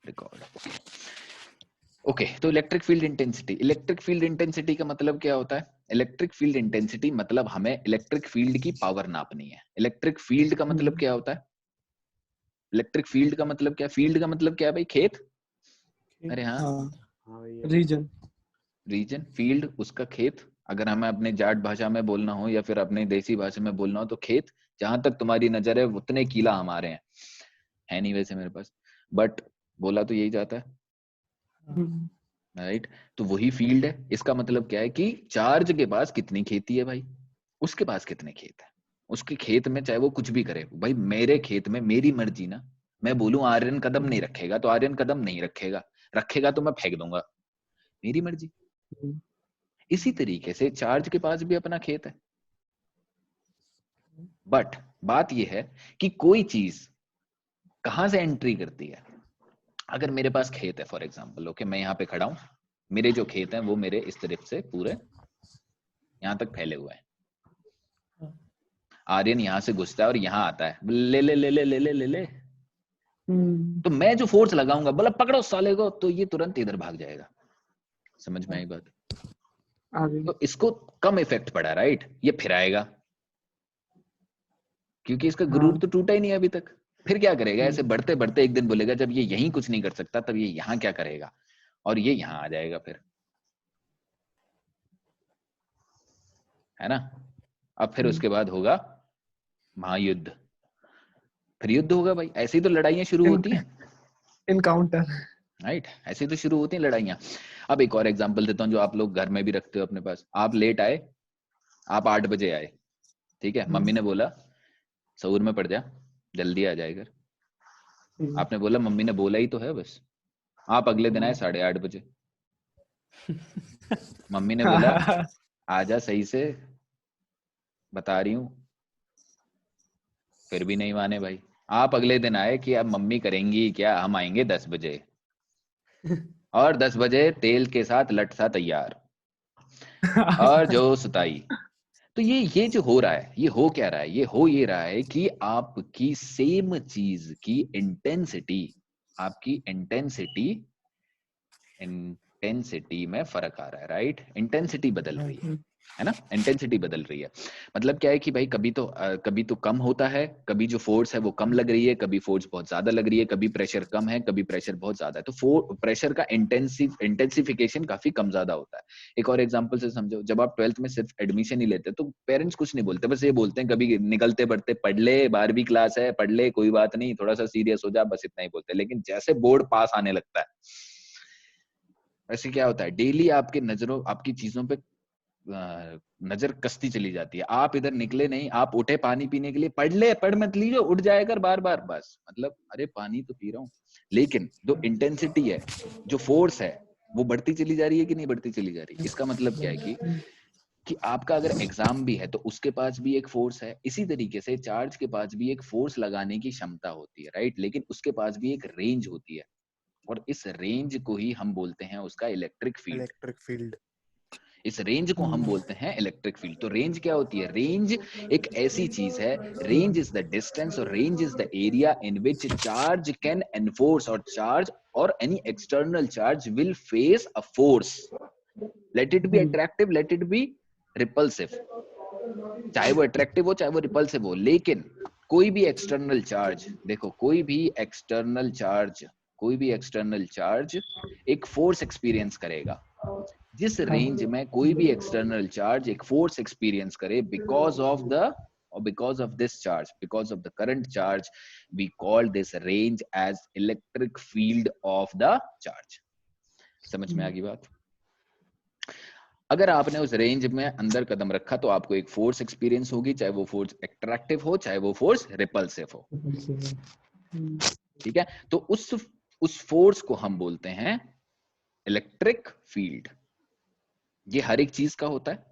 Record. Okay, तो electric field intensity का मतलब क्या होता है? इलेक्ट्रिक फील्ड इंटेंसिटी मतलब हमें इलेक्ट्रिक फील्ड की पावर नापनी है। इलेक्ट्रिक फील्ड का मतलब क्या होता है? इलेक्ट्रिक फील्ड का मतलब क्या? फील्ड का मतलब क्या है भाई? खेत। अरे हाँ, रीजन। रीजन, फील्ड उसका खेत। अगर हमें अपने जाट भाषा में बोलना हो या फिर अपने देसी भाषा में बोलना हो तो खेत, जहां तक तुम्हारी नजर है उतने किला हमारे हैं, है नहीं वैसे मेरे पास, बट बोला तो यही जाता है, राइट? तो वही फील्ड है। इसका मतलब क्या है कि चार्ज के पास कितनी खेती है भाई, उसके पास कितने खेत है, उसके खेत में चाहे वो कुछ भी करे भाई, मेरे खेत में मेरी मर्जी ना, मैं बोलूं आर्यन कदम नहीं रखेगा तो आर्यन कदम नहीं रखेगा, रखेगा तो मैं फेंक दूंगा, मेरी मर्जी। इसी तरीके से चार्ज के पास भी अपना खेत है। बट बात यह है कि कोई चीज कहां से एंट्री करती है। अगर मेरे पास खेत है फॉर एग्जांपल, ओके, मैं यहाँ पे खड़ा हूं, मेरे जो खेत हैं वो मेरे इस तरफ से पूरे यहां तक फैले हुए हैं। आर्यन यहां से घुसता है और यहां आता है, ले ले ले ले ले ले ले ले, तो मैं जो फोर्स लगाऊंगा बोला पकड़ो साले को, तो ये तुरंत इधर भाग जाएगा। समझ में आई बात? तो इसको कम इफेक्ट पड़ा, राइट? ये फिर आएगा क्योंकि इसका ग्रुप तो टूटा ही नहीं अभी तक। फिर क्या करेगा? ऐसे बढ़ते बढ़ते एक दिन बोलेगा जब ये यहीं कुछ नहीं कर सकता तब ये यहां क्या करेगा, और ये यहां आ जाएगा फिर, है ना? अब फिर उसके बाद होगा महायुद्ध, फिर युद्ध होगा भाई। ऐसे ही तो लड़ाइयां शुरू होती हैं, इनकाउंटर, राइट? ऐसे ही तो शुरू होती हैं लड़ाइयां। अब एक और एग्जांपल देता हूं जो आप लोग घर में भी रखते हो अपने पास। आप लेट आए, आप 8 बजे आए, ठीक है, मम्मी ने बोला सहूर में पड़ जा, जल्दी आ जाए घर। आपने बोला मम्मी ने बोला ही तो है बस। आप अगले दिन आए 8:30 बजे, मम्मी ने बोला आजा सही से, बता रही हूं, फिर भी नहीं माने भाई। आप अगले दिन आए कि अब मम्मी करेंगी क्या, हम आएंगे 10 बजे, और 10 बजे तेल के साथ लट सा तैयार, और जो सुताई। तो ये जो हो रहा है, ये हो क्या रहा है? ये रहा है कि आपकी सेम चीज की इंटेंसिटी, आपकी इंटेंसिटी में फर्क आ रहा है, राइट? इंटेंसिटी बदल रही है ना? इंटेंसिटी बदल रही है। मतलब क्या है कि भाई कभी तो कम होता है, कभी जो फोर्स है वो कम लग रही है, कभी फोर्स बहुत ज्यादा लग रही है, कभी प्रेशर कम है, कभी प्रेशर बहुत ज्यादा है। तो प्रेशर का इंटेंसिफिकेशन काफी कम ज्यादा होता है। एक और एग्जांपल से समझो, जब आप 12th में सिर्फ एडमिशन ही लेते तो पेरेंट्स कुछ नहीं बोलते, बस ये बोलते हैं कभी निकलते बढ़ते पढ़ ले, 12वीं क्लास है, पढ़ ले, कोई बात नहीं, थोड़ा सा सीरियस हो जा, बस इतना ही बोलते हैं। लेकिन जैसे बोर्ड पास आने लगता है, वैसे क्या होता है, डेली आपके नजरों, आपकी चीजों पे नजर कसती चली जाती है। आप इधर निकले नहीं, आप उठे पानी पीने के लिए, पढ़ ले, पढ़ मत लीजिए, उठ जाया कर बार बार, बस मतलब अरे पानी तो पी रहा हूँ। लेकिन जो इंटेंसिटी है, जो फोर्स है, वो बढ़ती चली जा रही है कि नहीं बढ़ती चली जा रही? इसका मतलब क्या है कि आपका अगर एग्जाम भी है तो उसके पास भी एक फोर्स है। इसी तरीके से चार्ज के पास भी एक फोर्स लगाने की क्षमता होती है, राइट? लेकिन उसके पास भी एक रेंज होती है, और इस रेंज को ही हम बोलते हैं उसका इलेक्ट्रिक फील्ड। इस रेंज को हम बोलते हैं इलेक्ट्रिक फील्ड। तो रेंज क्या होती है? रेंज एक ऐसी चीज है, रेंज इज द डिस्टेंस और range is the area in which charge can enforce, और चार्ज और any external charge will face a force, let it be attractive, let it be repulsive, चाहे वो अट्रैक्टिव हो चाहे वो रिपल्सिव हो। लेकिन कोई भी एक्सटर्नल चार्ज, देखो कोई भी एक्सटर्नल चार्ज एक फोर्स एक्सपीरियंस करेगा। जिस रेंज में कोई भी एक्सटर्नल चार्ज एक फोर्स एक्सपीरियंस करे, because of the current charge, we call this range as electric field of the charge. समझ में आ गई बात? अगर आपने उस रेंज में अंदर कदम रखा तो आपको एक फोर्स एक्सपीरियंस होगी, चाहे वो फोर्स अट्रैक्टिव हो चाहे वो फोर्स रिपल्सिव हो, ठीक है? तो उस फोर्स को हम बोलते हैं इलेक्ट्रिक फील्ड। ये हर एक चीज का होता है,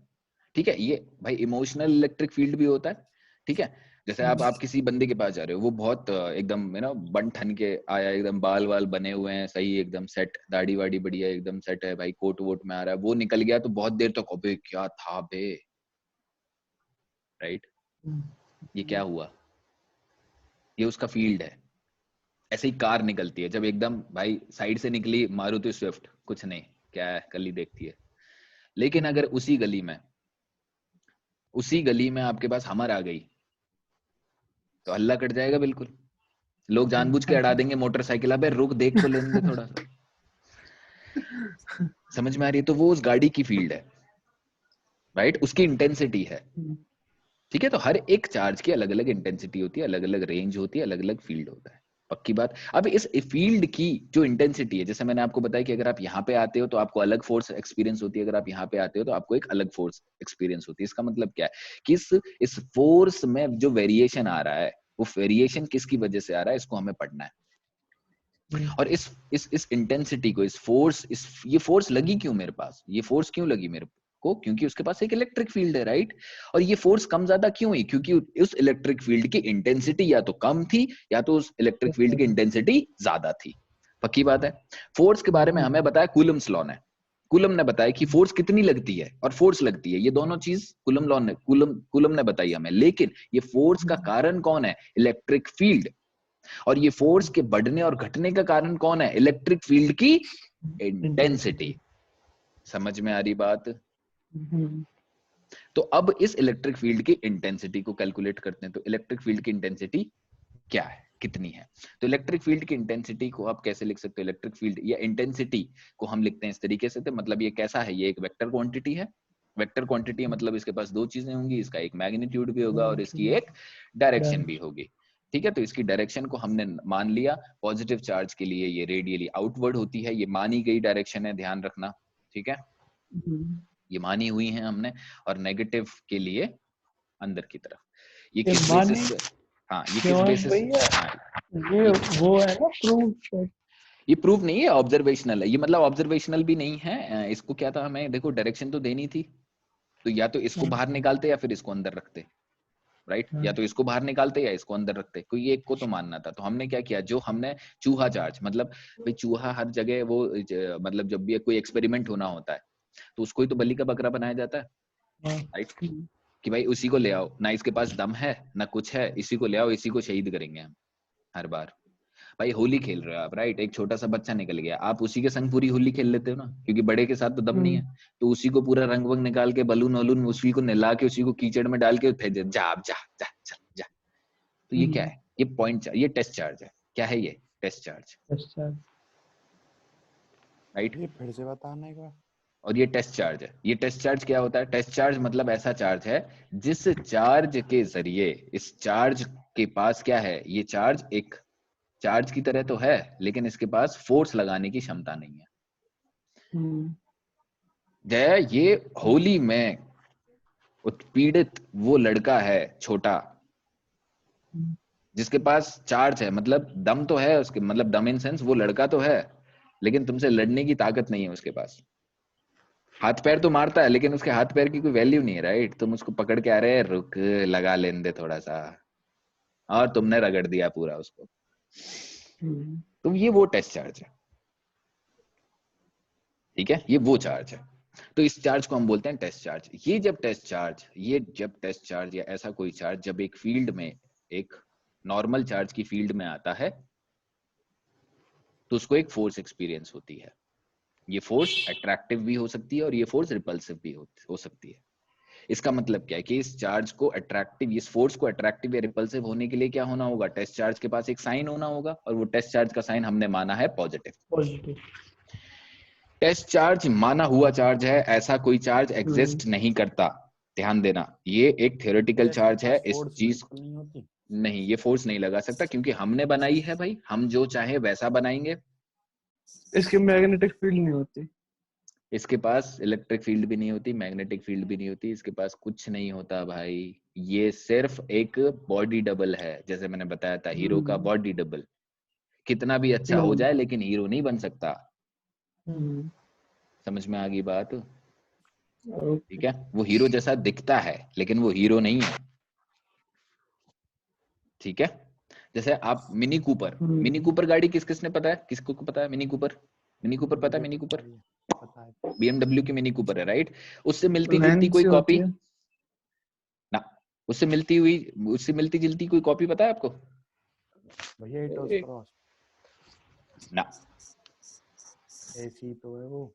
ठीक है? ये भाई इमोशनल इलेक्ट्रिक फील्ड भी होता है, ठीक है? जैसे आप किसी बंदे के पास जा रहे हो, वो बहुत एकदम बन ठन के आया, एकदम बाल वाल बने हुए हैं सही, एकदम सेट, दाढ़ी वाड़ी बढ़िया एकदम सेट है भाई, कोट वोट में आ रहा है, वो निकल गया तो बहुत देर तक अबे क्या था बे, राइट? ये क्या हुआ? ये उसका फील्ड है, ऐसे ही कार निकलती है, जब एकदम भाई साइड से निकली मारुति स्विफ्ट, कुछ नहीं, क्या है, गली देखती है। लेकिन अगर उसी गली में आपके पास हमर आ गई तो हल्ला कट जाएगा बिल्कुल। लोग जानबूझ के अड़ा देंगे मोटरसाइकिल, अबे रुक देख तो लेने दे थोड़ा सा। समझ में आ रही है? तो वो उस गाड़ी की फील्ड है, राइट, उसकी इंटेंसिटी है। ठीक है, तो हर एक चार्ज की अलग अलग इंटेंसिटी होती है, अलग अलग रेंज होती है, अलग अलग फील्ड होता है, पक्की बात। अब इस फील्ड की जो इंटेंसिटी है, जैसे मैंने आपको बताया कि अगर आप यहाँ पे आते हो तो आपको अलग फोर्स एक्सपीरियंस होती है, अगर आप यहाँ पे आते हो तो आपको एक अलग फोर्स एक्सपीरियंस होती है। इसका मतलब क्या है कि इस फोर्स में जो वेरिएशन आ रहा है, वो वेरिएशन किसकी वजह से आ रहा है, इसको हमें पढ़ना है। और इस इंटेंसिटी को, ये फोर्स लगी क्यों मेरे पास, ये फोर्स क्यों लगी मेरे को, क्योंकि उसके पास एक इलेक्ट्रिक फील्ड है, राइट। और ये फोर्स कम ज्यादा क्यों हुई, क्योंकि उस इलेक्ट्रिक फील्ड की इंटेंसिटी या तो कम थी या तो उस इलेक्ट्रिक फील्ड की इंटेंसिटी ज्यादा थी, पक्की बात है। फोर्स के बारे में हमें बताया कूलम्स लॉ ने। कूलम ने बताया कि फोर्स कितनी लगती है और फोर्स लगती है, ये दोनों चीज कूलम ने बताई हमें। लेकिन ये फोर्स का कारण कौन है, इलेक्ट्रिक फील्ड। और ये फोर्स के बढ़ने और घटने का कारण कौन है, इलेक्ट्रिक फील्ड की इंटेंसिटी। समझ में आ रही बात? तो अब इस इलेक्ट्रिक फील्ड की इंटेंसिटी को कैलकुलेट करते हैं। तो इलेक्ट्रिक फील्ड की इंटेंसिटी क्या है, कितनी है? तो इलेक्ट्रिक फील्ड की इंटेंसिटी को आप कैसे लिख सकते हो, इलेक्ट्रिक फील्ड या इंटेंसिटी को हम लिखते हैं इस तरीके से। तो मतलब ये कैसा है, ये एक वेक्टर क्वांटिटी है। वेक्टर क्वांटिटी है मतलब इसके पास दो चीजें होंगी, इसका एक मैग्नीट्यूड भी होगा और इसकी एक डायरेक्शन भी होगी। ठीक है, तो इसकी डायरेक्शन को हमने मान लिया, पॉजिटिव चार्ज के लिए ये रेडियली आउटवर्ड होती है, ये मानी गई डायरेक्शन है, ध्यान रखना। ठीक है, ये मानी हुई है हमने। और नेगेटिव के लिए अंदर की तरफ। ये किस बेसिस पे, हाँ ये किस बेसिस, हाँ ये वो है ना प्रूफ। ये प्रूफ नहीं है, ऑब्जर्वेशनल है ये, मतलब ऑब्जर्वेशनल भी नहीं है। इसको क्या था, हमें देखो डायरेक्शन तो देनी थी, तो या तो इसको बाहर निकालते या फिर इसको अंदर रखते, राइट। या तो इसको बाहर निकालते या इसको अंदर रखते, कोई एक को तो मानना था। तो हमने क्या किया, जो हमने चूहा चार्ज, मतलब भाई चूहा हर जगह वो मतलब जब भी कोई एक्सपेरिमेंट होना होता है तो उसको ही तो बलि का बकरा बनाया जाता है, राइट। कि भाई उसी को ले आओ, ना इसके पास दम है ना कुछ है, इसी को ले आओ, इसी को शहीद करेंगे हम हर बार। भाई होली खेल रहे हो आप, राइट, एक छोटा सा बच्चा निकल गया, आप उसी के संग पूरी होली खेल लेते हो ना, क्योंकि बड़े के साथ तो दम नहीं है। तो उसी को पूरा रंग वंग निकाल के, बलून वलून उसी को नहला के, उसी को कीचड़ में डाल के भेज जा जा जा जा जा। तो ये क्या है, ये पॉइंट चार्ज, ये टेस्ट चार्ज है। क्या है ये, टेस्ट चार्ज, राइट। ये फिर से बताना एक बार। और ये टेस्ट चार्ज है। ये टेस्ट चार्ज क्या होता है, टेस्ट चार्ज मतलब ऐसा चार्ज है जिस चार्ज के जरिए, इस चार्ज के पास क्या है, ये चार्ज एक चार्ज की तरह तो है लेकिन इसके पास फोर्स लगाने की क्षमता नहीं है। जय, ये होली में उत्पीड़ित वो लड़का है छोटा, जिसके पास चार्ज है, मतलब दम तो है उसके, मतलब दम इन सेंस वो लड़का तो है लेकिन तुमसे लड़ने की ताकत नहीं है उसके पास। हाथ पैर तो मारता है लेकिन उसके हाथ पैर की कोई वैल्यू नहीं है, राइट। तुम उसको पकड़ के आ रहे हैं, रुक लगा लेने दे थोड़ा सा, और तुमने रगड़ दिया पूरा उसको। तो ये वो टेस्ट चार्ज है, ठीक है, ये वो चार्ज है। तो इस चार्ज को हम बोलते हैं टेस्ट चार्ज। ये जब टेस्ट चार्ज या ऐसा कोई चार्ज जब एक फील्ड में, एक नॉर्मल चार्ज की फील्ड में आता है तो उसको एक फोर्स एक्सपीरियंस होती है। ये फोर्स अट्रैक्टिव भी हो सकती है और ये फोर्स रिपल्सिव भी हो सकती है। इसका मतलब क्या है कि इस चार्ज को अट्रैक्टिव, इस फोर्स को अट्रैक्टिव या रिपल्सिव होने के लिए क्या होना होगा, टेस्ट चार्ज के पास एक साइन होना होगा, और वो टेस्ट चार्ज का साइन हमने माना है पॉजिटिव। टेस्ट चार्ज माना हुआ चार्ज है, ऐसा कोई चार्ज एग्जिस्ट नहीं करता, ध्यान देना। ये एक थ्योरेटिकल चार्ज है, इस चीज नहीं, ये फोर्स नहीं लगा सकता क्योंकि हमने बनाई है भाई, हम जो चाहे वैसा बनाएंगे। इसकी मैग्नेटिक फील्ड नहीं होती, इसके पास इलेक्ट्रिक फील्ड भी नहीं होती, मैग्नेटिक फील्ड भी नहीं होती, इसके पास कुछ नहीं होता भाई। ये सिर्फ एक बॉडी डबल है, जैसे मैंने बताया था हीरो का बॉडी डबल। कितना भी अच्छा हो जाए लेकिन हीरो नहीं बन सकता। समझ में आ गई बात? ठीक है, वो हीरो जैसा दिखता है लेकिन वो हीरो नहीं है, ठीक है। जैसे आप मिनी कूपर गाड़ी किस किसने पता है, किसको पता है मिनी कूपर पता है? मिनी कूपर BMW की मिनी कूपर है, राइट। उससे मिलती जुलती कोई कॉपी ना, उससे मिलती जुलती कोई कॉपी पता है आपको? भैया एटोस क्रॉस। ना, ऐसी तो है वो।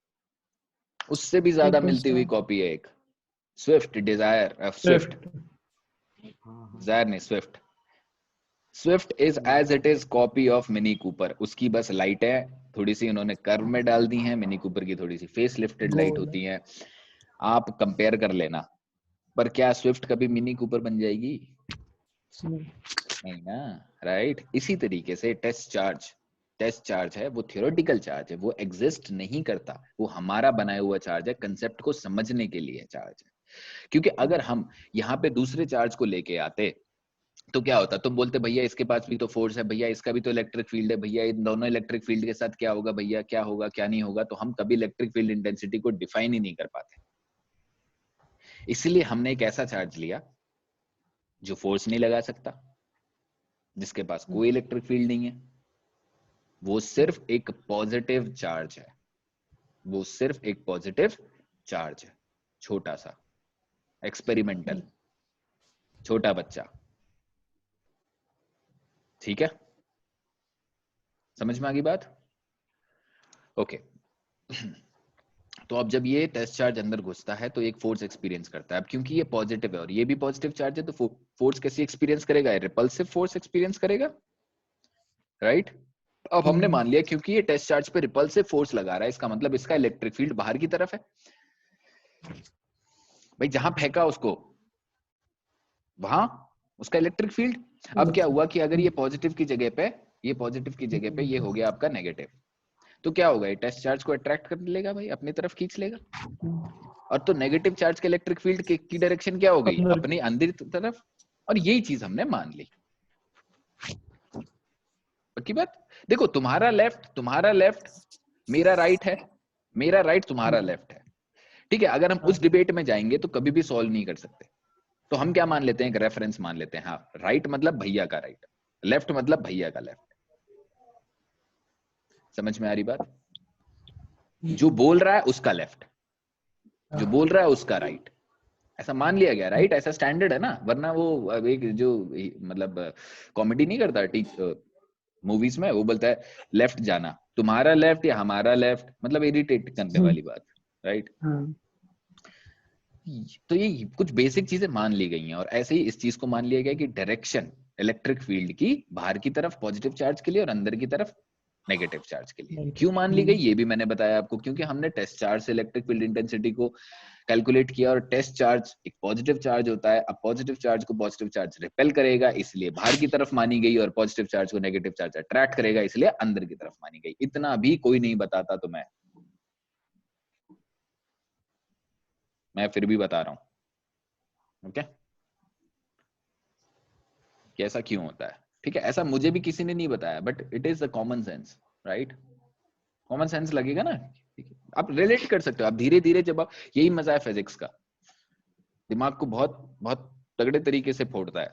उससे भी ज्यादा मिलती हुई इंटरस्टेलर, कॉपी है एक, स्विफ्ट डिजायर, स्विफ्ट, स्विफ्ट। हाँ डिजायर नहीं, Swift. Swift is as it is copy of Mini Cooper, उसकी बस लाइटें थोड़ी सी उन्होंने कर्व में डाल दी हैं, मिनी कूपर की थोड़ी सी फेस लिफ्टेड लाइट गोल होती है। आप कंपेयर कर लेना, पर क्या स्विफ्ट कभी मिनी कूपर बन जाएगी? नहीं ना, राइट। इसी तरीके से टेस्ट चार्ज है वो थियोरेटिकल चार्ज है, वो एग्जिस्ट नहीं करता, वो हमारा बनाया हुआ चार्ज है, कंसेप्ट को समझने के लिए चार्ज है। क्योंकि अगर हम यहाँ पे दूसरे चार्ज को लेके आते तो क्या होता, तुम बोलते भैया इसके पास भी तो फोर्स है, भैया इसका भी तो इलेक्ट्रिक फील्ड है, भैया इन दोनों इलेक्ट्रिक फील्ड के साथ क्या होगा, भैया क्या होगा क्या नहीं होगा, तो हम कभी इलेक्ट्रिक फील्ड इंटेंसिटी को डिफाइन ही नहीं कर पाते। इसलिए हमने एक ऐसा चार्ज लिया जो फोर्स नहीं लगा सकता, जिसके पास कोई इलेक्ट्रिक फील्ड नहीं है, वो सिर्फ एक पॉजिटिव चार्ज है, वो सिर्फ एक पॉजिटिव चार्ज है, छोटा सा, एक्सपेरिमेंटल, छोटा बच्चा। ठीक है, समझ में आ गई बात? ओके। तो अब जब ये टेस्ट चार्ज अंदर घुसता है तो एक फोर्स एक्सपीरियंस करता है। अब क्योंकि ये पॉजिटिव है और ये भी पॉजिटिव चार्ज है, तो फोर्स कैसी एक्सपीरियंस करेगा? रिपल्सिव फोर्स एक्सपीरियंस करेगा, राइट? अब हमने मान लिया क्योंकि ये टेस्ट चार्ज पे रिपल्सिव फोर्स लगा रहा है, इसका मतलब इसका इलेक्ट्रिक फील्ड बाहर की तरफ है। भाई जहां फेंका उसको वहां उसका इलेक्ट्रिक फील्ड। अब क्या हुआ कि अगर ये पॉजिटिव की जगह पे, ये पॉजिटिव की जगह पे ये हो गया आपका नेगेटिव, तो क्या होगा, ये टेस्ट चार्ज को अट्रैक्ट कर लेगा भाई, अपनी तरफ खींच लेगा। और तो नेगेटिव चार्ज के इलेक्ट्रिक फील्ड की डायरेक्शन क्या हो गई, अपनी अंदर तरफ। और यही चीज हमने मान ली। पक्की बात? देखो, तुम्हारा लेफ्ट मेरा राइट है, मेरा राइट तुम्हारा लेफ्ट है, ठीक है। अगर हम उस डिबेट में जाएंगे तो कभी भी सॉल्व नहीं कर सकते। तो हम क्या मान लेते हैं, एक रेफरेंस मान लेते हैं। हाँ, राइट मतलब भैया का राइट, लेफ्ट मतलब भैया का लेफ्ट। समझ में आ रही बात? जो बोल रहा है उसका लेफ्ट, जो बोल रहा है उसका राइट, ऐसा मान लिया गया, राइट? ऐसा स्टैंडर्ड है ना, वरना वो एक जो मतलब कॉमेडी नहीं करता टीच मूवीज में, वो बोलता है लेफ्ट जाना, तुम्हारा लेफ्ट या हमारा लेफ्ट, मतलब इरिटेट करने वाली बात, राइट? तो ये कुछ बेसिक चीजें मान ली गई हैं। और ऐसे ही इस चीज को मान लिया गया कि डायरेक्शन इलेक्ट्रिक फील्ड की बाहर की तरफ पॉजिटिव चार्ज के लिए और अंदर की तरफ नेगेटिव चार्ज के लिए। क्यों मान ली गई ये भी मैंने बताया आपको, क्योंकि हमने टेस्ट चार्ज से इलेक्ट्रिक फील्ड इंटेंसिटी को कैलकुलेट किया, और टेस्ट चार्ज एक पॉजिटिव चार्ज होता है। अब पॉजिटिव चार्ज को पॉजिटिव चार्ज रिपेल करेगा, इसलिए बाहर की तरफ मानी गई, और पॉजिटिव चार्ज को नेगेटिव चार्ज अट्रैक्ट करेगा, इसलिए अंदर की तरफ मानी गई। इतना भी कोई नहीं बताता तो मैं फिर भी बता रहा हूं, ओके? कि ऐसा क्यों होता है, ठीक है? ऐसा मुझे भी किसी ने नहीं बताया, but it is a common sense, right? Common sense लगेगा ना, आप रिलेट कर सकते हो। आप धीरे धीरे, जब आप, यही मजा है फिजिक्स का, दिमाग को बहुत बहुत तगड़े तरीके से फोड़ता है,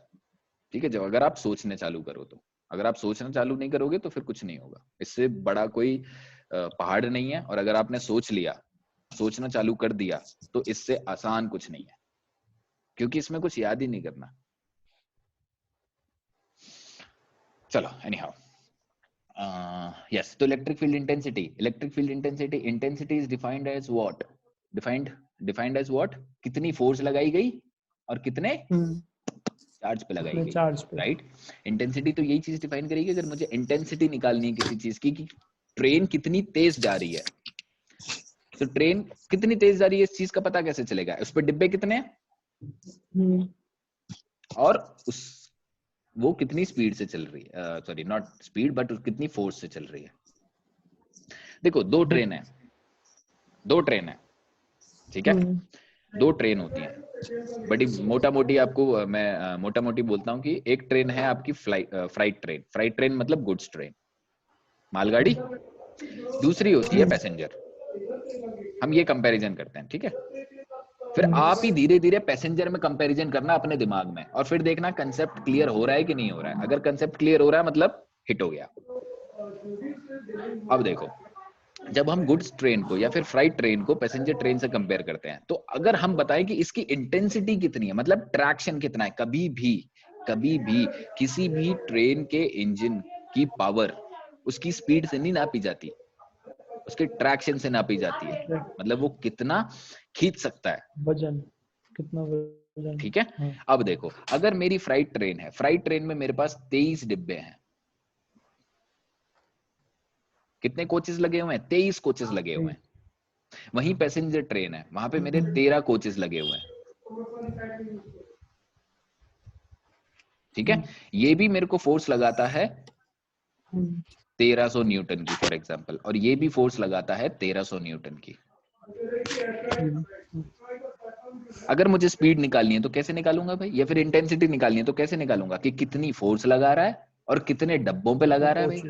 ठीक है? जब अगर आप सोचने चालू करो तो, अगर आप सोचना चालू नहीं करोगे तो फिर कुछ नहीं होगा। इससे बड़ा कोई पहाड़ नहीं है, और अगर आपने सोच लिया, सोचना चालू कर दिया, तो इससे आसान कुछ नहीं है, क्योंकि इसमें कुछ याद ही नहीं करना। चलो, एनीहाउ, yes, तो electric field intensity is defined as what? Defined as what? कितनी फोर्स लगाई गई और कितने चार्ज पे लगाई गई, राइट? इंटेंसिटी तो यही चीज डिफाइन करेगी। अगर मुझे इंटेंसिटी निकालनी है किसी चीज की, कि ट्रेन कितनी तेज जा रही है, तो ट्रेन कितनी तेज जा रही है, इस चीज का पता कैसे चलेगा? उस पर डिब्बे कितने हैं और उस वो कितनी स्पीड से चल रही है, सॉरी नॉट स्पीड बट कितनी फोर्स से चल रही है। देखो, दो ट्रेन है, ठीक है? दो ट्रेन होती हैं, बड़ी मोटा मोटी आपको मैं मोटा मोटी बोलता हूं कि एक ट्रेन है आपकी फ्राइट ट्रेन मतलब गुड्स ट्रेन, मालगाड़ी। दूसरी होती है पैसेंजर। हम ये कंपैरिजन करते हैं, ठीक है? फिर आप ही धीरे धीरे पैसेंजर में कंपैरिजन करना अपने दिमाग में, और फिर देखना कंसेप्ट क्लियर हो रहा है कि नहीं हो रहा है। अगर कंसेप्ट क्लियर हो रहा है मतलब हिट हो गया। अब देखो, जब हम गुड्स ट्रेन को या फिर फ्राइट ट्रेन को पैसेंजर ट्रेन से कंपेयर करते हैं, तो अगर हम बताएं कि इसकी इंटेंसिटी कितनी है, मतलब ट्रैक्शन कितना है, कभी भी किसी भी ट्रेन के इंजन की पावर उसकी स्पीड से नहीं नापी जाती, उसके ट्रैक्शन से नापी जाती है, मतलब वो कितना खींच सकता है, वजन, कितना वजन। ठीक है। हाँ। अब देखो, अगर मेरी फ्राइट ट्रेन है, फ्राइट ट्रेन में मेरे पास 23 डिब्बे हैं, कितने कोचेस लगे हुए हैं? 23 कोचेस लगे हुए हैं। वहीं पैसेंजर ट्रेन है, वहां पे मेरे 13 कोचेस लगे हुए हैं, ठीक है। ये भी मेरे को फोर्स लगाता है 1300 न्यूटन की फॉर एग्जांपल, और ये भी फोर्स लगाता है 1300 न्यूटन की। अगर मुझे स्पीड निकालनी है तो कैसे निकालूंगा भाई, या फिर इंटेंसिटी निकालनी है तो कैसे निकालूंगा कि कितनी फोर्स लगा रहा है और कितने डब्बों पे लगा रहा है भाई।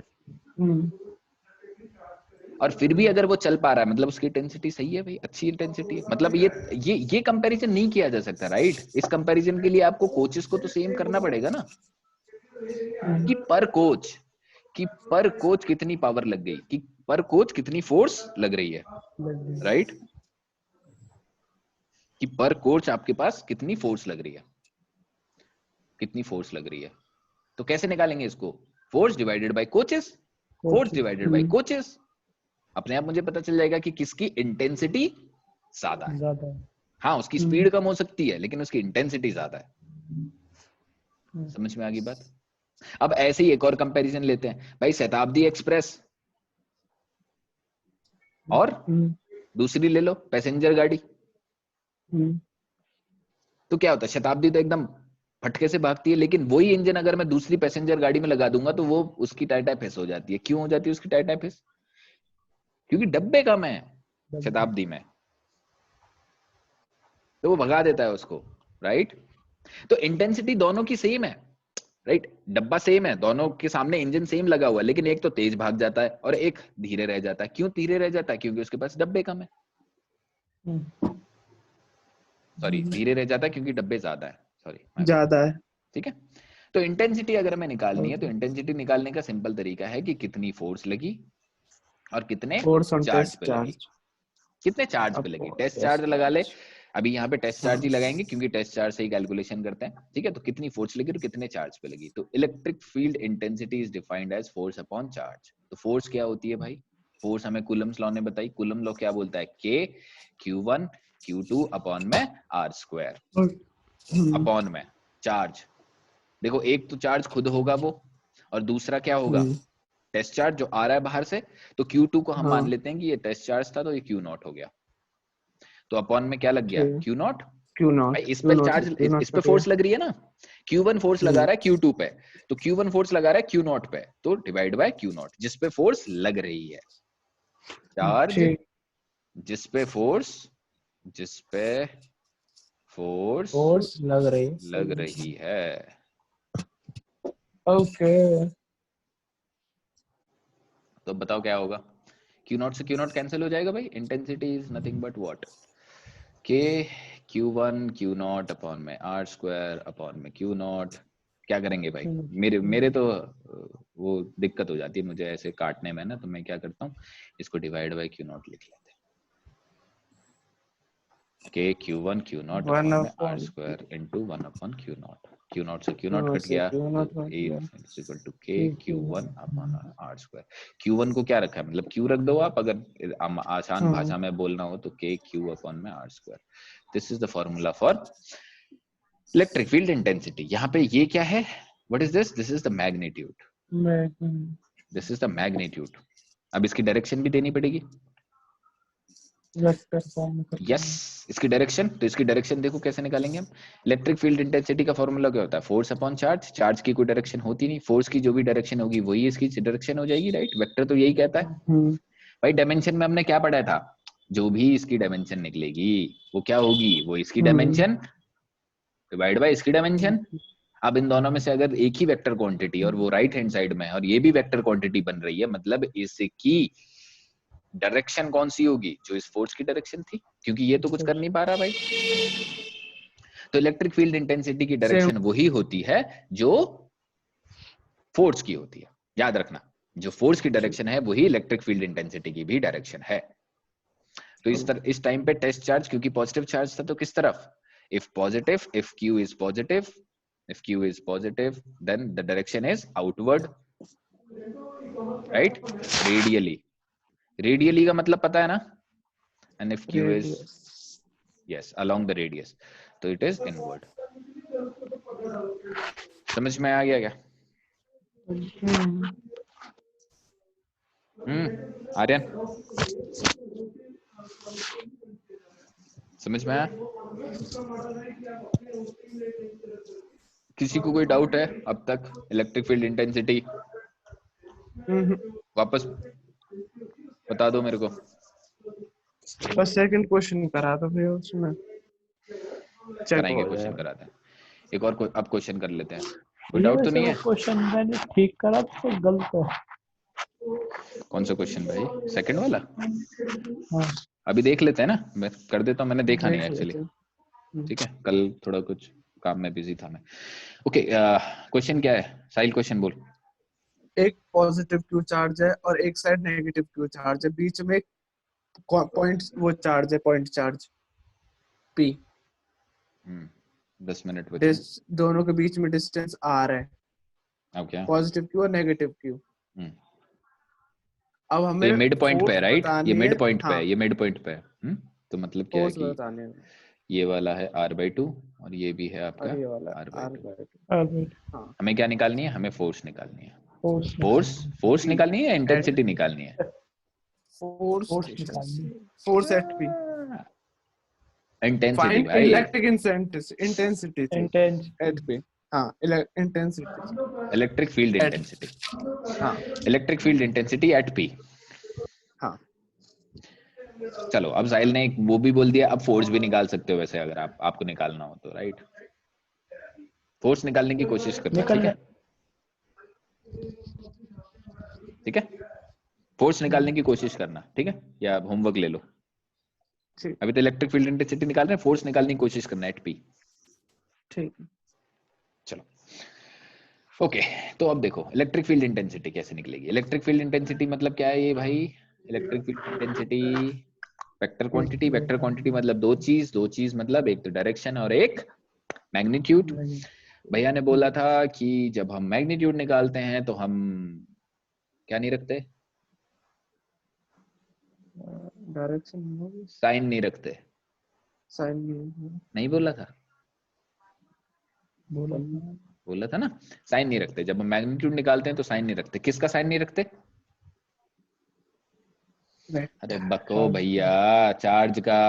और फिर भी अगर वो चल पा रहा है, मतलब उसकी इंटेंसिटी सही है भाई, अच्छी इंटेंसिटी है। मतलब ये कंपैरिजन नहीं किया जा सकता, राइट। इस कंपैरिजन के लिए आपको कोचेस को तो सेम करना पड़ेगा ना, कि पर कोच कितनी पावर लग गई, कि पर कोच कितनी फोर्स लग रही है, राइट। कि पर कोच आपके पास कितनी फोर्स लग रही है, कितनी फोर्स लग रही है। तो कैसे निकालेंगे इसको? Force divided by coaches, force divided by coaches. अपने आप मुझे पता चल जाएगा कि किसकी इंटेंसिटी ज्यादा है। हाँ, उसकी स्पीड कम हो सकती है लेकिन उसकी इंटेंसिटी ज्यादा है। समझ में आ गई बात। अब ऐसे ही एक और कंपैरिजन लेते हैं भाई, शताब्दी एक्सप्रेस और दूसरी ले लो पैसेंजर गाड़ी। तो क्या होता है, शताब्दी तो एकदम फटके से भागती है, लेकिन वही इंजन अगर मैं दूसरी पैसेंजर गाड़ी में लगा दूंगा तो वो उसकी टाटा फेस हो जाती है। क्यों हो जाती है उसकी टाटा फेस? क्योंकि डब्बे कम है शताब्दी में, तो वो भगा देता है उसको, राइट। तो इंटेंसिटी दोनों की सेम है, राइट। डब्बा सेम है, दोनों के सामने इंजन सेम लगा हुआ है, लेकिन एक तो तेज भाग जाता है और एक धीरे रह जाता है। क्यों धीरे रह जाता है? क्योंकि उसके पास डब्बे कम है। सॉरी, धीरे रह जाता है क्योंकि डब्बे ज्यादा है, सॉरी ज्यादा है, ठीक है। तो इंटेंसिटी अगर हमें निकालनी है तो इंटेंसिटी निकालने का सिंपल तरीका है कि कितनी फोर्स लगी और कितने चार्ज पे लगी, कितने चार्ज पे लगी। टेस्ट चार्ज लगा ले, अभी यहाँ पे टेस्ट चार्ज ही लगाएंगे क्योंकि टेस्ट चार्ज से ही कैलकुलेशन करते हैं, ठीक है। तो कितनी फोर्स लगी और कितने चार्ज पे लगी। तो electric field intensity is defined as force upon charge. तो फोर्स क्या होती है भाई? फोर्स हमें कूलम्स लॉ ने बताई। कूलम लॉ क्या बोलता है? K Q1 Q2 अपॉन में R स्क्वायर अपॉन में चार्ज। देखो, एक तो चार्ज खुद होगा वो, और दूसरा क्या होगा? टेस्ट चार्ज जो आ रहा है बाहर से। तो Q2 को हम मान लेते हैं कि ये टेस्ट चार्ज था, तो ये Q0 हो गया। तो अपॉन में क्या लग गया? Q0। भाई इस पे चार्ज, इस पे फोर्स लग रही है ना। Q1 फोर्स लगा रहा है Q2 पे, तो Q1 फोर्स लगा रहा है Q0 पे, तो डिवाइड बाय Q0, जिस पे फोर्स लग रही है। चार्ज जिस पे फोर्स लग रही है। ओके। तो बताओ क्या होगा? Q0 से Q0 कैंसिल हो जाएगा भाई। Intensity is nothing but what? K Q1 Q0 upon में R स्क्वायर अपॉन में Q0। क्या करेंगे भाई? मेरे तो वो दिक्कत हो जाती है मुझे ऐसे काटने में ना, तो मैं क्या करता हूँ, इसको डिवाइड बाय Q0 लिख लेते हैं। K Q1 Q0 अपॉन में R square into 1 upon Q0। Q0 से Q0 कट गया, तो A is equal to K Q1 upon R square. Q1 को क्या रखा है, मतलब Q रख दो आप, अगर आसान भाषा में बोलना हो तो K Q अपॉन में R square. This is the formula for electric field intensity. यहाँ पे ये क्या है? What is this? This is the magnitude, this is the magnitude. अब इसकी डायरेक्शन भी देनी पड़ेगी। यस, इसकी डायरेक्शन, तो इसकी डायरेक्शन देखो कैसे निकालेंगे हम। इलेक्ट्रिक फील्ड इंटेंसिटी का फॉर्मूला क्या होता है? Force upon charge. चार्ज की कोई डायरेक्शन होती नहीं, फोर्स की जो भी डायरेक्शन होगी वही इसकी डायरेक्शन हो जाएगी, राइट। वेक्टर तो यही कहता है भाई। डायमेंशन में हमने क्या पढ़ा था? जो भी इसकी डायमेंशन निकलेगी वो क्या होगी? वो इसकी डायमेंशन डिवाइड बाय इसकी डायमेंशन। अब इन दोनों में से अगर एक ही वेक्टर क्वांटिटी और वो राइट हैंड साइड में है और ये भी वेक्टर क्वांटिटी बन रही है, मतलब इसकी डायरेक्शन कौन सी होगी? जो इस फोर्स की डायरेक्शन थी, क्योंकि ये तो कुछ कर नहीं पा रहा भाई। तो इलेक्ट्रिक फील्ड इंटेंसिटी की डायरेक्शन वही होती है जो फोर्स की होती है। याद रखना, जो फोर्स की डायरेक्शन है वही इलेक्ट्रिक फील्ड इंटेंसिटी की भी डायरेक्शन है। तो इस टाइम पे टेस्ट चार्ज क्योंकि पॉजिटिव चार्ज था, तो किस तरफ? if positive, if Q is positive, then the direction is outward, right, radially का मतलब पता है ना, and if Q is yes along the radius, तो इट इज इनवर्ड। समझ में आ गया क्या? आर्यन समझ में आया? किसी को कोई डाउट है अब तक? इलेक्ट्रिक फील्ड इंटेंसिटी वापस बता दो मेरे को। बस सेकंड क्वेश्चन करा था फिर उसमें चेक कराएंगे, हो क्वेश्चन जाएगा। कराते हैं एक और, अब क्वेश्चन कर लेते हैं। कोई ये डाउट तो वैसे नहीं वो है? क्वेश्चन मैंने ठीक करा तो गलत है। कौन सा क्वेश्चन भाई? सेकंड वाला? हाँ अभी देख लेते हैं ना, मैं कर देता हूँ, मैंने देखा नहीं देख एक्चुअली। लेते हैं। ठीक है, कल थोड़ा कुछ काम में बिजी था मैं। ओके, क्वेश्चन क्या है साहिल? क्वेश्चन बोल। एक पॉजिटिव क्यू चार्ज है और एक साइड नेगेटिव क्यू चार्ज है, बीच में एक पॉइंट वो चार्ज है, पॉइंट चार्ज पी। 10 मिनट बचे। दोनों के बीच में डिस्टेंस आर है, अब क्या? पॉजिटिव क्यू और नेगेटिव क्यू। अब तो हमें ये मिड पॉइंट पे है, फोर्स राइट? ये बतानी मिड है। पॉइंट पे हाँ, है, ये मिड पॉइंट पे है। तो मतलब क्या है फोर्स कि बतानी है ये वाला है r/2 और ये भी है आपका और ये वाला r/2। r/2। हाँ, हमें क्या निकालनी है? हमें फोर्स निकालनी है। फोर्स फोर्स निकालनी है या इंटेंसिटी At- निकालनी है? फोर्स निकालनी। Force at P. Intensity find भाई। इलेक्ट्रिक इंटेंसिटी थी इंटेंस एट पी। हाँ, intensity electric field at. Intensity, हाँ electric field intensity at P. हाँ, चलो, अब साहिल ने वो भी बोल दिया, अब फोर्स भी निकाल सकते हो वैसे, अगर आपको निकालना हो तो, राइट? फोर्स निकालने की कोशिश करना, ठीक है? ठीक है, फोर्स निकालने की कोशिश करना, ठीक है? या होमवर्क ले लो। ठीक अभी तो इलेक्ट्रिक फील्ड इंटेंसिटी निकाल रहे हैं, फोर्स निकालने की कोशिश करना एट पी। ठीक। चलो ओके, तो अब देखो इलेक्ट्रिक फील्ड इंटेंसिटी कैसे निकलेगी। इलेक्ट्रिक फील्ड इंटेंसिटी मतलब क्या है ये भाई? Electric field intensity vector quantity, vector quantity मतलब दो चीज मतलब एक तो डायरेक्शन और एक मैग्नीट्यूड। भैया ने बोला था कि जब हम मैग्नीट्यूड निकालते हैं तो हम क्या नहीं रखते? डायरेक्शन साइन नहीं रखते। साइन नहीं बोला था? बोला बोला था ना, साइन नहीं रखते। जब हम मैग्नीट्यूड निकालते हैं तो साइन नहीं रखते। किसका साइन नहीं रखते? अरे बको भैया, चार्ज का।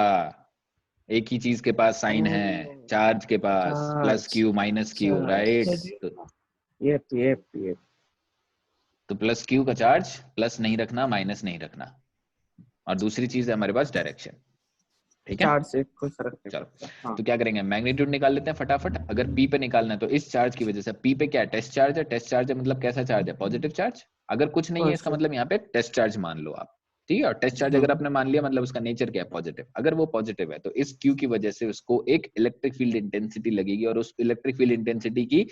एक ही चीज के पास साइन है, चार्ज के पास, plus Q minus Q, right? ये तो प्लस क्यू का चार्ज प्लस नहीं रखना, माइनस नहीं रखना। और दूसरी चीज है हमारे पास डायरेक्शन, ठीक है? चार्ज से कुछ फर्क नहीं चलो, पड़ता। हाँ, तो क्या करेंगे, मैग्नीट्यूड निकाल लेते हैं फटाफट। अगर पी पे निकालना है तो इस चार्ज की वजह से, पी पे क्या है? टेस्ट चार्ज है। टेस्ट चार्ज है मतलब कैसा चार्ज है? Positive charge. अगर कुछ नहीं है इसका मतलब यहाँ पे टेस्ट चार्ज मान लो आप, ठीक है? और टेस्ट चार्ज अगर आपने मान लिया मतलब उसका नेचर क्या है? पॉजिटिव। अगर वो पॉजिटिव है तो इस क्यू की वजह से उसको एक इलेक्ट्रिक फील्ड इंटेंसिटी लगेगी, और उस इलेक्ट्रिक फील्ड इंटेंसिटी की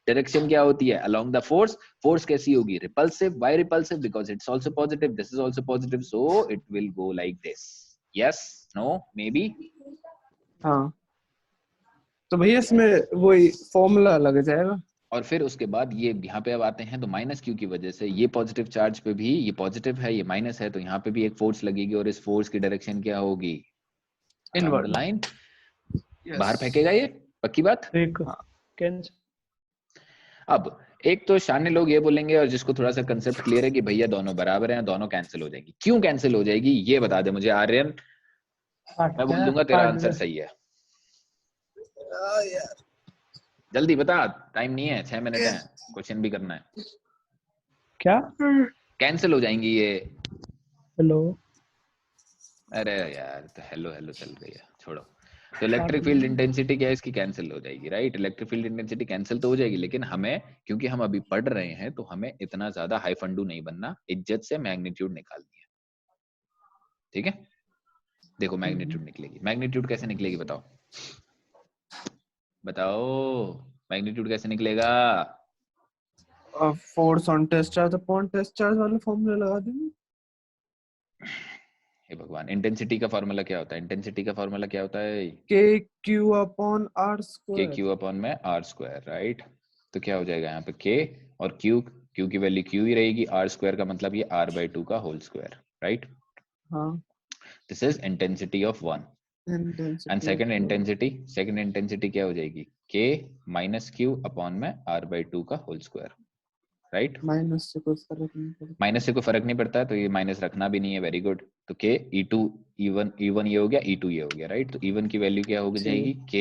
डायरेक्शन क्या होती है? Along the force. फोर्स कैसी होगी? Repulsive. Why repulsive? Because it's also positive, this is also positive, so it will go like this. Yes, no, maybe? हाँ। तो भैया इसमें वही फॉर्मूला लग जाएगा। और फिर उसके बाद ये यहाँ पे अब आते हैं तो माइनस क्यू की वजह से ये पॉजिटिव चार्ज पे भी, ये पॉजिटिव है ये माइनस है, तो यहाँ पे भी एक फोर्स लगेगी, और इस फोर्स की डायरेक्शन क्या होगी? Along the inward. लाइन। बाहर फेंकेगा ये, पक्की बात। अब एक तो शाने लोग ये बोलेंगे, और जिसको थोड़ा सा कंसेप्ट क्लियर है कि भैया दोनों बराबर हैं, दोनों कैंसिल हो जाएगी। क्यों कैंसिल हो जाएगी ये बता दे मुझे आर्यन, मैं बोल दूंगा तेरा आंसर सही है। जल्दी बता, टाइम नहीं है, 6 मिनट है, क्वेश्चन भी करना है। क्या? कैंसिल हो जाएंगी ये। हेलो? अरे यार, तो हेलो हेलो चल रही है, छोड़ो। तो इलेक्ट्रिक फील्ड इंटेंसिटी क्या है इसकी? कैंसिल हो जाएगी, right? Electric field intensity cancel तो हो जाएगी, लेकिन हमें, क्योंकि हम अभी पढ़ रहे हैं तो हमें इतना ज्यादा हाई फंडू नहीं बनना, इज्जत से मैग्नीट्यूड निकालनी है, ठीक है? देखो मैग्नीट्यूड निकलेगी। मैग्नीट्यूड कैसे निकलेगी बताओ? बताओ मैग्नीट्यूड कैसे निकलेगा? Force on test charge upon test charge वाला फॉर्मूला लगा देंगे। हे भगवान, इंटेंसिटी का फॉर्मूला क्या होता है? इंटेंसिटी का फॉर्मूला क्या होता है? के क्यू अपॉन आर के स्क्वायर। क्यू अपॉन में आर स्क्वायर, राइट? तो क्या हो जाएगा यहाँ पे? के और क्यू Q की वैल्यू Q ही रहेगी, R स्क्वायर का मतलब ये R/2 का होल स्क्वायर, राइट? हाँ this is intensity of one. And second intensity क्या हो जाएगी? K माइनस Q अपॉन में R/2 का होल स्क्वायर, राइट? माइनस से कोई फर्क नहीं पड़ता। माइनस से कोई फर्क नहीं पड़ता है, तो ये माइनस रखना भी नहीं है, वेरी गुड। तो K E2 E1 ये हो गया, E2 ये हो गया, राइट? तो E1 की वैल्यू क्या हो जाएगी? K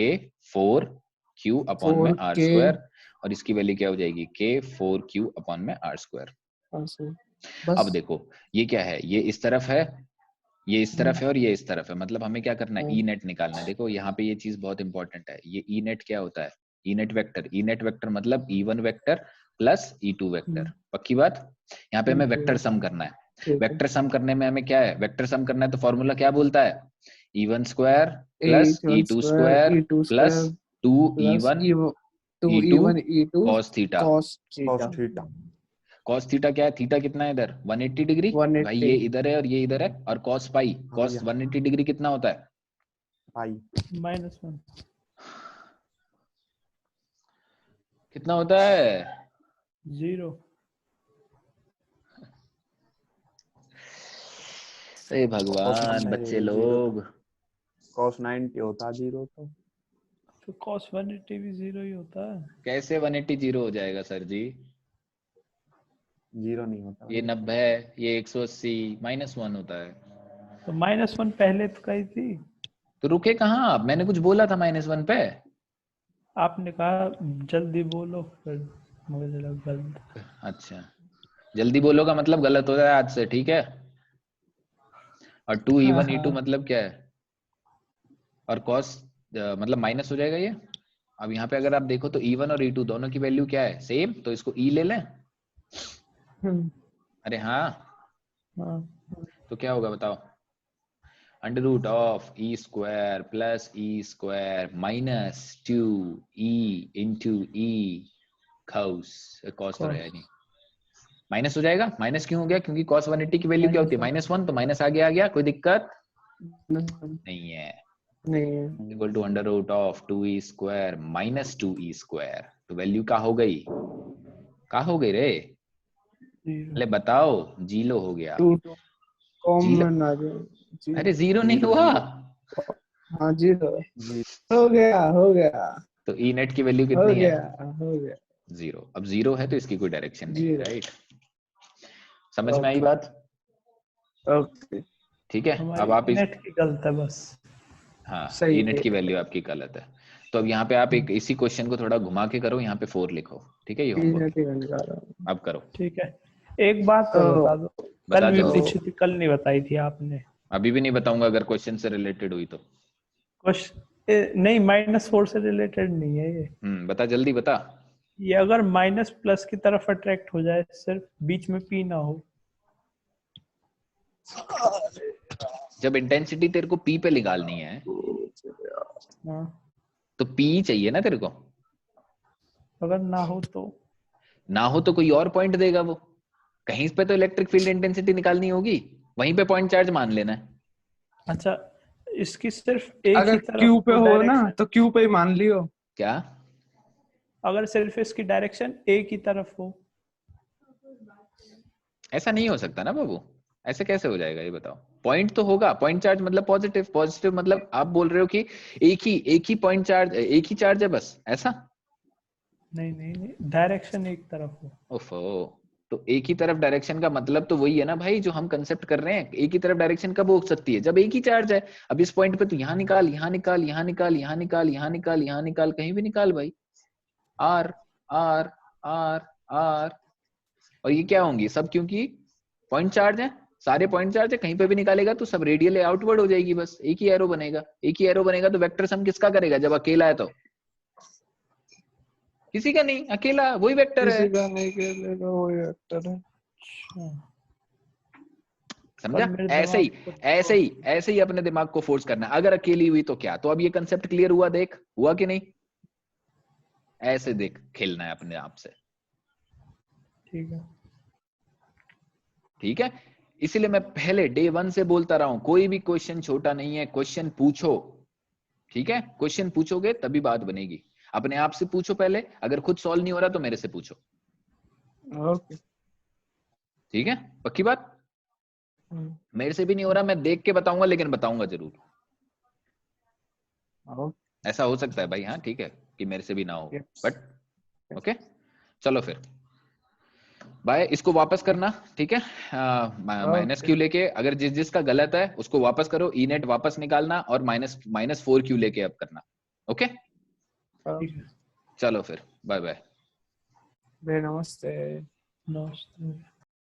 4Q अपॉन में R 4K स्क्वायर, और इसकी वैल्यू क्या हो जाएगी? K 4Q अपॉन में R स्क्वायर। बस। अब देखो ये क्या है, ये इस तरफ है, ये इस तरफ है और ये इस तरफ है, मतलब हमें क्या करना है? ई नेट निकालना है। देखो यहाँ पे ये चीज बहुत इंपॉर्टेंट है, ये ई नेट क्या होता है? ई नेट वेक्टर मतलब E1 vector plus E2 vector. पक्की बात? यहाँ पे हमें वेक्टर सम करना है। वेक्टर सम करने में हमें क्या है? वेक्टर सम करना है तो फॉर्मूला क्या बोलता है? E1 square plus E2 square plus 2E1 E2 cos theta. cos theta. cos theta क्या है? थीटा कितना है इधर? 180 डिग्री। 180 भाई ये इधर है और ये इधर है। और cos पाई, cos 180 डिग्री कितना होता है? पाई -1 कितना होता है? 0। अरे भगवान, बच्चे लोग। cos 90 होता 0 तो cos 180 भी 0 ही होता है। कैसे 180 जीरो हो जाएगा सर जी? 0 नहीं होता। ये 90 है, ये 180, -1 होता है। तो -1 पहले तो कही थी। तो रुके कहाँ आप? मैंने कुछ बोला था -1 पे? आपने कहा जल्दी बोलो, फिर मुझे लगा गलत। अच्छा, जल्दी बोलो का मतलब गलत होता है आज से, ठीक है? और 2E1 E2 मतलब क्या है? और cos मतलब माइनस हो जाएगा ये। अब यहाँ पे अगर आप देखो तो E1 और E2 दोनों की वैल्यू क्या है? सेम, तो इसको E ले लें। अरे हाँ, तो क्या होगा बताओ? Under root of E square plus E square minus 2E into E cos तो है नहीं, माइनस हो जाएगा। माइनस क्यों हो गया? क्योंकि cos 180 की वैल्यू क्या होती है? -1, तो माइनस आगे आ गया, कोई दिक्कत नहीं है। Equal to under root of 2E square minus 2E square. तो वैल्यू क्या हो गई? क्या हो गई रे? अरे बताओ, जीरो हो गया। कॉमन आ गया। अरे जीरो नहीं हुआ। हाँ 0 हो गया। तो ई नेट की वैल्यू हो कितनी है? गया 0। अब 0 है तो इसकी कोई डायरेक्शन नहीं है, 0। राइट? समझ में आई बात? ओके, ठीक है, अब आप इस नेट की गलत है बस। हाँ, सही ई नेट है। की वैल्यू आपकी गलत है। तो अब यहाँ पे आप एक इसी क्वेश्चन को थोड़ा घुमा के करो, यहाँ पे 4 लिखो, ठीक है? ये होमवर्क अब करो। ठीक है, एक बात तो बता दो, बता कल भी जल्दी। पूछी थी, कल नहीं बताई थी आपने। अभी भी नहीं बताऊंगा अगर क्वेश्चन से रिलेटेड हुई तो। नहीं, -4 से रिलेटेड नहीं है ये। बता, जल्दी बता। ये अगर माइनस प्लस की तरफ अट्रैक्ट हो जाए, सिर्फ बीच में पी ना हो। जब इंटेंसिटी तेरे को पी पे निकालनी है तो पी चाहिए ना तेरे को। अगर ना हो तो कोई और पॉइंट देगा वो। कहीं पे तो इलेक्ट्रिक फील्ड इंटेंसिटी निकालनी होगी, वहीं पे पॉइंट चार्ज मान लेना है। अच्छा, इसकी सिर्फ एक अगर ही तरफ क्यू पे हो ना डायरेक्शन, तो क्यू पे ही मान लियो। क्या? अगर सिर्फ इसकी डायरेक्शन एक ही तरफ हो। ऐसा नहीं हो सकता ना बाबू, ऐसे कैसे हो जाएगा ये बताओ? पॉइंट तो होगा, पॉइंट चार्ज मतलब पॉजिटिव, पॉजिटिव मतलब आप बोल रहे हो कि एक ही पॉइंट चार्ज, एक ही चार्ज है बस, ऐसा? नहीं, डायरेक्शन एक तरफ हो। ओफो, तो एक ही तरफ डायरेक्शन का मतलब तो वही है ना भाई जो हम कंसेप्ट कर रहे हैं। एक ही तरफ डायरेक्शन कब हो सकती है? जब एक ही चार्ज है। अब इस पॉइंट पे तो यहाँ निकाल, यहाँ निकाल, यहाँ निकाल, यहाँ निकाल, यहाँ निकाल, यहाँ निकाल, कहीं भी निकाल भाई। आर आर आर आर, और ये क्या होंगी सब? क्योंकि पॉइंट चार्ज है, सारे पॉइंट चार्ज है, कहीं पे भी निकालेगा तो सब रेडियल आउटवर्ड हो जाएगी, बस एक ही एरो बनेगा। एक ही एरो बनेगा तो वेक्टर सम किसका करेगा जब अकेला है? तो किसी का नहीं, अकेला वही वेक्टर है। किसी का नहीं, अकेले वही वेक्टर है। समझा? ऐसे ही अपने दिमाग को फोर्स करना है। अगर अकेली हुई तो क्या? तो अब ये कंसेप्ट क्लियर हुआ? देख, हुआ कि नहीं? ऐसे देख, खेलना है अपने आप से। ठीक है, इसीलिए मैं पहले डे 1 से बोलता रहा हूं, कोई भी क्वेश्चन छोटा नहीं है, क्वेश्चन पूछो। ठीक है, क्वेश्चन पूछोगे तभी बात बनेगी। अपने आप से पूछो पहले, अगर खुद सॉल्व नहीं हो रहा तो मेरे से पूछो। ओके। ठीक है, पक्की बात? मेरे से भी नहीं हो रहा, मैं देख के बताऊंगा, लेकिन बताऊंगा जरूर। ऐसा हो सकता है भाई, हाँ ठीक है, कि मेरे से भी ना हो, बट ओके। चलो फिर बाय, इसको वापस करना, ठीक है, माइनस क्यू लेके, अगर जिस जिसका गलत है उसको वापस करो, ई नेट वापस निकालना और माइनस 4 क्यू लेके अब करना। ओके ठीक है। चलो फिर बाय बाय। नमस्ते। नमस्ते।